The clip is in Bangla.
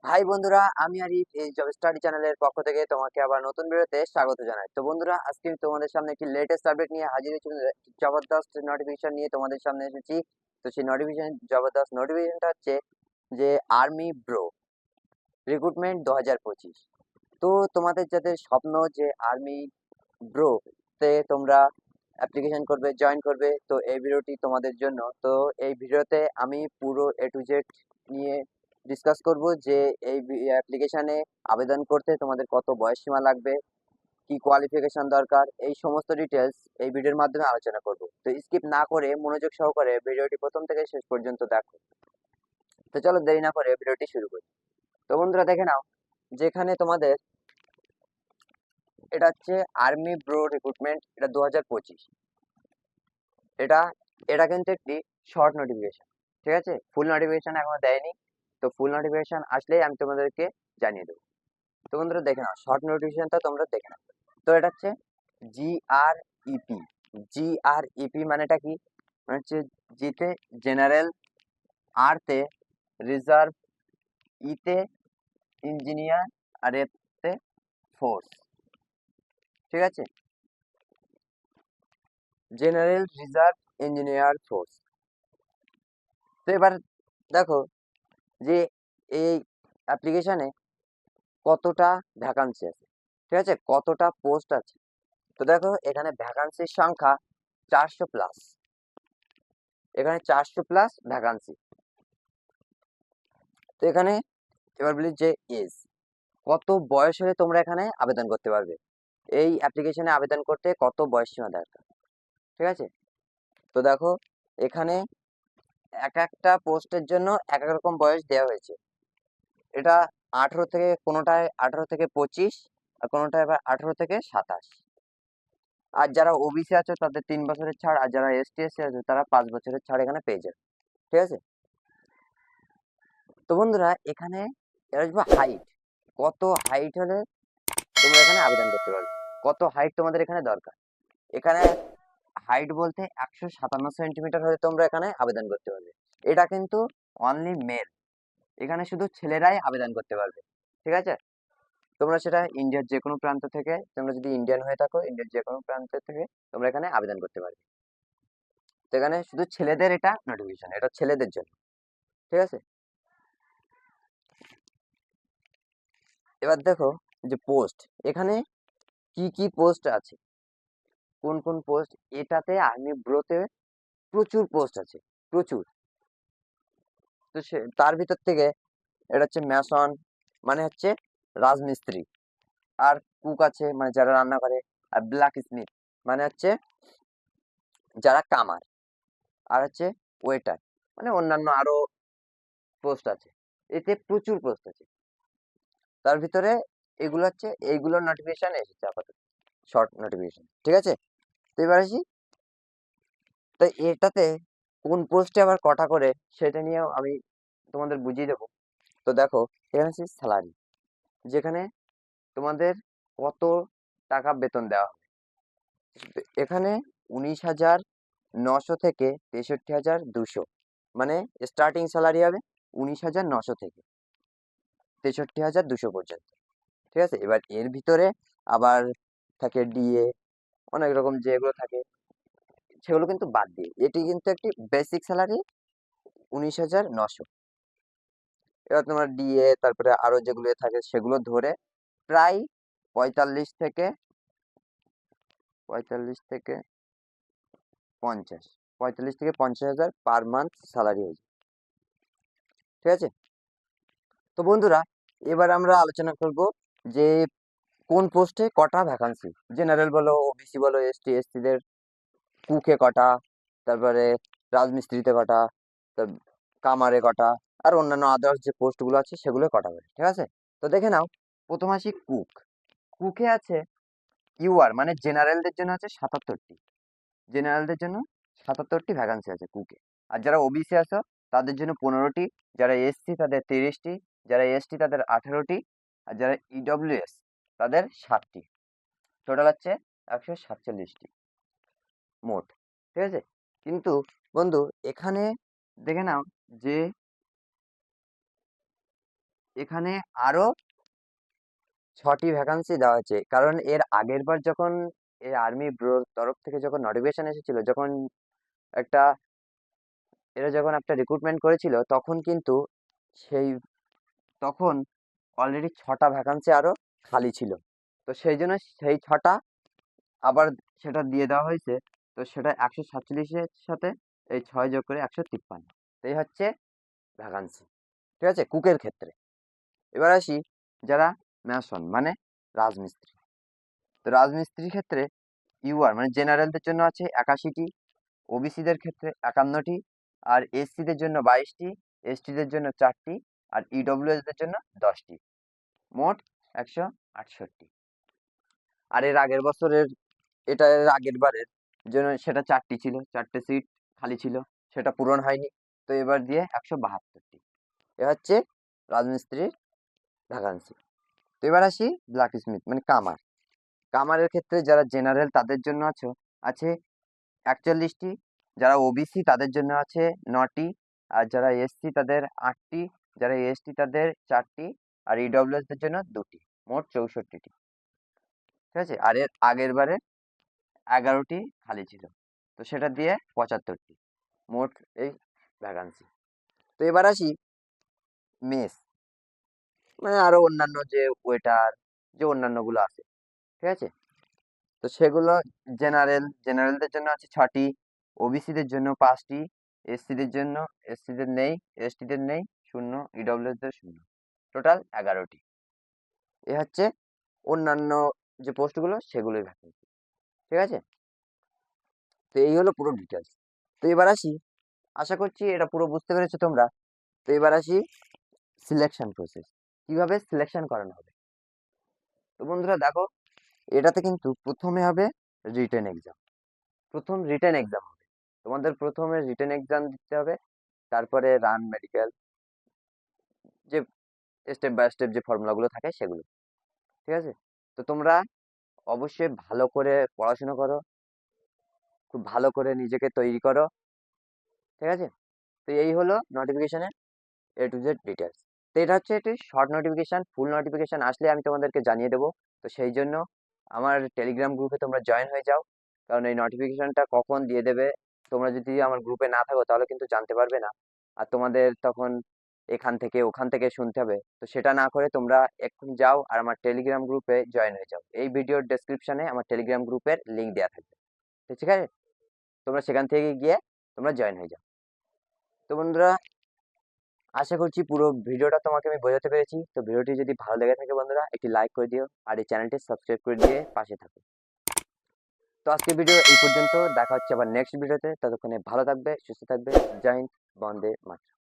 হাই বন্ধুরা, আমি আরিফ এই জব স্টাডি চ্যানেলের পক্ষ থেকে তোমাকে আবার নতুন ভিডিওতে স্বাগত জানাই। তো বন্ধুরা, আজকে আমি তোমাদের সামনে একটি লেটেস্ট আপডেট নিয়ে হাজির হয়েছি। জবরদস্ত নোটিফিকেশন নিয়ে তোমাদের সামনে এসেছি। তো সেই জবরদস্ত নোটিফিকেশনটা হচ্ছে যে আর্মি ব্রো রিক্রুটমেন্ট 2025। তো তোমাদের যাদের স্বপ্ন যে আর্মি ব্রো তে তোমরা অ্যাপ্লিকেশন করবে, জয়েন করবে, তো এই ভিডিওটি তোমাদের জন্য। তো এই ভিডিওতে আমি পুরো এ টু জেড নিয়ে ডিসকাস করব যে এই অ্যাপ্লিকেশনে আবেদন করতে তোমাদের কত বয়স সীমা লাগবে, কি কোয়ালিফিকেশন দরকার, এই সমস্ত ডিটেলস এই ভিডিওর মাধ্যমে আলোচনা করব। তো স্কিপ না করে মনোযোগ সহকারে ভিডিওটি প্রথম থেকে শেষ পর্যন্ত দেখো। তো চলো দেরি না করে ভিডিওটি শুরু করি। তো বন্ধুরা দেখে নাও, যেখানে তোমাদের এটা হচ্ছে আর্মি ব্রো রিক্রুটমেন্ট, এটা 2025। এটা এটা কিন্তু একটি শর্ট নোটিফিকেশন, ঠিক আছে? ফুল নোটিফিকেশন এখনো দেয়নি। তো ফুল নোটিফিকেশন আসলেই আমি তোমাদেরকে জানিয়ে দেবো। তো বন্ধুরা দেখে নাও, শর্ট নোটিফিকেশনটা তোমরা দেখে নাও। তো এটা হচ্ছে জিআরইপি। জিআরইপি মানেটা কি? মানে হচ্ছে জিতে জেনারেল, আর তে রিজার্ভ, ইতে ইঞ্জিনিয়ার, আর এতে ফোর্স, ঠিক আছে? General, reserve, engineer, force. তো এবার দেখো যে এই অ্যাপ্লিকেশনে কতটা ভ্যাকান্সি আছে, ঠিক আছে? কতটা পোস্ট আছে। তো দেখো এখানে ভ্যাকান্সির সংখ্যা 400+। এখানে 400+ ভ্যাকান্সি। তো এখানে এবার বলি যে এজ, কত বয়স হলে তোমরা এখানে আবেদন করতে পারবে। এই অ্যাপ্লিকেশনে আবেদন করতে কত বয়স সীমা দরকার, ঠিক আছে? তো দেখো এখানে এক একটা পোস্টের জন্য এক এক রকম বয়স দেওয়া হয়েছে। এটা 18 থেকে, কোনোটায় 18 থেকে 25, আর কোনোটায় আবার 18 থেকে 27। আর যারা ওবিসি আছে তাদের 3 বছরের ছাড়, আর যারা এসটি এসসি আছে তারা 5 বছরের ছাড় এখানে পেয়ে যাবে, ঠিক আছে? তো বন্ধুরা এখানে আসবে হাইট, কত হাইট হলে তোমরা এখানে আবেদন করতে পারবে, কত হাইট তোমাদের এখানে দরকার। এখানে হাইট বলতে 157 সেন্টিমিটার হলে তোমরা এখানে আবেদন করতে পারবে। এটা কিন্তু অনলি মেল, এখানে শুধু ছেলেরাই আবেদন করতে পারবে, ঠিক আছে? তোমরা সেটা ইন্ডিয়ার যে কোনো প্রান্ত থেকে, তোমরা যদি ইন্ডিয়ান হয়ে থাকো ইন্ডিয়ার যে কোনো প্রান্ত থেকে তোমরা এখানে আবেদন করতে পারবে। তো এখানে শুধু ছেলেদের এটা নোটিফিকেশন, এটা ছেলেদের জন্য, ঠিক আছে? এবার দেখো যে পোস্ট, এখানে কি কি পোস্ট আছে, কোন কোন পোস্ট। এটাতে আর্মি ব্রোতে প্রচুর পোস্ট আছে, প্রচুর। তো তার ভিতর থেকে এটা হচ্ছে ম্যাসন, মানে হচ্ছে রাজমিস্ত্রি। আর কুক আছে, মানে যারা রান্না করে। আর ব্ল্যাক স্মিথ, মানে হচ্ছে যারা কামার। আর হচ্ছে ওয়েটার, মানে অন্যান্য আরো পোস্ট আছে। এতে প্রচুর পোস্ট আছে। তার ভিতরে এগুলো হচ্ছে, এইগুলোর নোটিফিকেশন এসেছে আপাতত, শর্ট নোটিফিকেশন, ঠিক আছে? তো এবার আসি, তো এটাতে কোন পোস্টে আবার কটা করে সেটা নিয়েও আমি তোমাদের বুঝিয়ে দেবো। তো দেখো এখানে হচ্ছে স্যালারি, যেখানে তোমাদের কত টাকা বেতন দেওয়া হবে। এখানে 19,900 থেকে 63,200, মানে স্টার্টিং স্যালারি হবে 19,900 থেকে 63,200 পর্যন্ত, ঠিক আছে? এবার এর ভিতরে আবার থাকে ডিএ, অনেক রকম যেগুলো থাকে সেগুলো কিন্তু বাদ দিয়ে এটি কিন্তু একটি বেসিক স্যালারি 19,900। এবার তোমার ডিএ তারপরে আরো যেগুলো থাকে সেগুলো ধরে প্রায় 45 থেকে 45 থেকে 50, 45 থেকে 50,000 পার মান্থ স্যালারি হয়েছে, ঠিক আছে? তো বন্ধুরা এবার আমরা আলোচনা করব যে কোন পোস্টে কটা ভ্যাকান্সি। জেনারেল বলো, ওবিসি বলো, এসটি এসসিদের কুকে কটা, তারপরে রাজমিস্ত্রিতে কটা, কামারে কটা, আর অন্যান্য আদার্স যে পোস্ট গুলো আছে সেগুলো কটা করে, ঠিক আছে? তো দেখে নাও, প্রথম আসি কুক। কুকে আছে ইউআর, মানে জেনারেলদের জন্য আছে 77টি, জেনারেলদের জন্য 77টি ভ্যাকান্সি আছে কুকে। আর যারা ওবিসি আছে তাদের জন্য 15টি, যারা এসসি তাদের 30টি, যারা এসটি তাদের 18টি, আর যারা ইডব্লিউএস তাদের 7টি। টোটাল হচ্ছে 147টি মোট, ঠিক আছে? কিন্তু বন্ধু এখানে দেখে নাও যে এখানে আরো 6টি ভ্যাকান্সি দেওয়া হয়েছে, কারণ এর আগের বার যখন এই আর্মি ব্যুরোর তরফ থেকে যখন নোটিফিকেশন এসেছিল, যখন একটা এরা যখন একটা রিক্রুটমেন্ট করেছিল, তখন কিন্তু সেই তখন অলরেডি 6টা ভ্যাকান্সি আরো খালি ছিল। তো সেই জন্য সেই 6টা আবার সেটা দিয়ে দেওয়া হয়েছে। তো সেটা 147-এর সাথে এই 6 যোগ করে 153। তো এই হচ্ছে ভ্যাকান্সি, ঠিক আছে, কুকের ক্ষেত্রে। এবার আসি যারা ম্যাসন মানে রাজমিস্ত্রি। তো রাজমিস্ত্রির ক্ষেত্রে ইউআর মানে জেনারেলদের জন্য আছে 81টি, ওবিসিদের ক্ষেত্রে 51টি, আর এসসিদের জন্য 22টি, এসটিদের জন্য 4টি, আর ইডব্লিউএসদের জন্য 10টি, মোট 168। আর এর আগের বছরের এর আগের বারের জন্য সেটা 4টি ছিল, 4টে সিট খালি ছিল, সেটা পূরণ হয়নি। তো এবার দিয়ে 172টি। এ হচ্ছে রাজমিস্ত্রির ভ্যাকান্সি। তো এবার আসি ব্ল্যাক স্মিথ মানে কামার। কামারের ক্ষেত্রে যারা জেনারেল তাদের জন্য আছে 41টি, যারা ওবিসি তাদের জন্য আছে 9টি, আর যারা এসসি তাদের 8টি, যারা এসটি তাদের 4টি, আর ইডব্লিউএসদের জন্য 2টি, মোট 64টি, ঠিক আছে। আর এর আগের বারে 11টি খালি ছিল, তো সেটা দিয়ে 75টি, মোট এই ভ্যাকান্সি। তো এবার আসি মেস মানে আরো অন্যান্য যে ওয়েটার, যে অন্যান্যগুলো আছে, ঠিক আছে। তো সেগুলো জেনারেলদের জন্য আছে 6টি, ওবিসিদের জন্য 5টি, এসসিদের জন্য এসসিদের নেই, এসটিদের নেই 0, ইডব্লিউএসদের 0, টোটাল 11টি। এ হচ্ছে অন্যান্য যে পোস্টগুলো সেগুলোই ভ্যাকেন্সি, ঠিক আছে। তো এই হলো পুরো ডিটেলস। তো এবার আসি, আশা করছি এটা পুরো বুঝতে পেরেছো তোমরা। তো এবার আসি সিলেকশন প্রসেস, কিভাবে সিলেকশন করানো হবে। তো বন্ধুরা দেখো, এটাতে কিন্তু প্রথমে হবে রিটেন এক্সাম। প্রথম রিটেন এক্সাম হবে, তোমাদের প্রথমে রিটেন এক্সাম দিতে হবে, তারপরে রান মেডিকেল, যে স্টেপ বাই স্টেপ যে ফর্মুলাগুলো থাকে সেগুলো, ঠিক আছে। তো তোমরা অবশ্যই ভালো করে পড়াশোনা করো, খুব ভালো করে নিজেকে তৈরি করো, ঠিক আছে। তো এই হলো নোটিফিকেশনের A to Z ডিটেলস। তো এটা হচ্ছে একটি শর্ট নোটিফিকেশন, ফুল নোটিফিকেশন আসলে আমি তোমাদেরকে জানিয়ে দেবো। তো সেই জন্য আমার টেলিগ্রাম গ্রুপে তোমরা জয়েন হয়ে যাও, কারণ এই নোটিফিকেশনটা কখন দিয়ে দেবে তোমরা যদি আমার গ্রুপে না থাকো তাহলে কিন্তু জানতে পারবে না। আর তোমাদের তখন এখান থেকে ওখান থেকে শুনতে হবে। তো সেটা না করে তোমরা এখন যাও আর আমার টেলিগ্রাম গ্রুপে জয়েন হয়ে যাও। এই ভিডিওর ডেসক্রিপশনে আমার টেলিগ্রাম গ্রুপের লিঙ্ক দেওয়া থাকবে, তো ঠিক আছে। তোমরা সেখান থেকে গিয়ে তোমরা জয়েন হয়ে যাও। তো বন্ধুরা, আশা করছি পুরো ভিডিওটা তোমাকে আমি বোঝাতে পেরেছি। তো ভিডিওটি যদি ভালো লেগে থাকে বন্ধুরা, একটি লাইক করে দিও, আর এই চ্যানেলটি সাবস্ক্রাইব করে দিয়ে পাশে থাকো। তো আজকের ভিডিও এই পর্যন্ত, দেখা হচ্ছে আবার নেক্সট ভিডিওতে। ততক্ষণে ভালো থাকবে, সুস্থ থাকবে। জয় হিন্দ, বন্দে মাতরম।